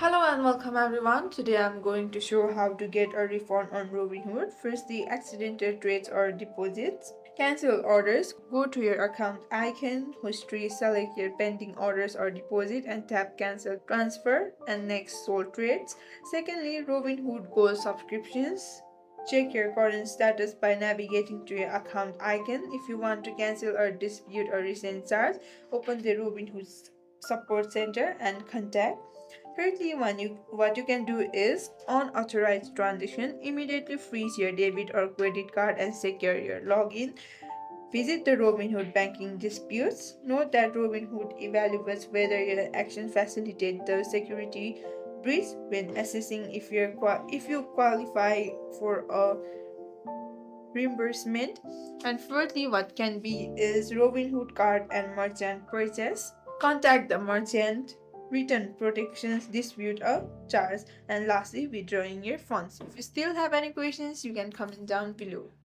Hello and welcome everyone. Today I'm going to show how to get a refund on Robinhood. Firstly, accidental trades or deposits. Cancel orders. Go to your account icon, history, select your pending orders or deposit and tap cancel transfer and next sold trades. Secondly, Robinhood Gold subscriptions. Check your current status by navigating to your account icon. If you want to cancel or dispute a recent charge, open the Robinhood Support Center and contact. Thirdly, what you can do is unauthorized transaction. Immediately freeze your debit or credit card and secure your login. Visit the Robinhood banking disputes. Note that Robinhood evaluates whether your action facilitates the security breach when assessing if you qualify for a reimbursement. And fourthly, what can be is Robinhood Card and merchant purchase. Contact the merchant, return protections, dispute a charge, and lastly, withdrawing your funds. If you still have any questions, you can comment down below.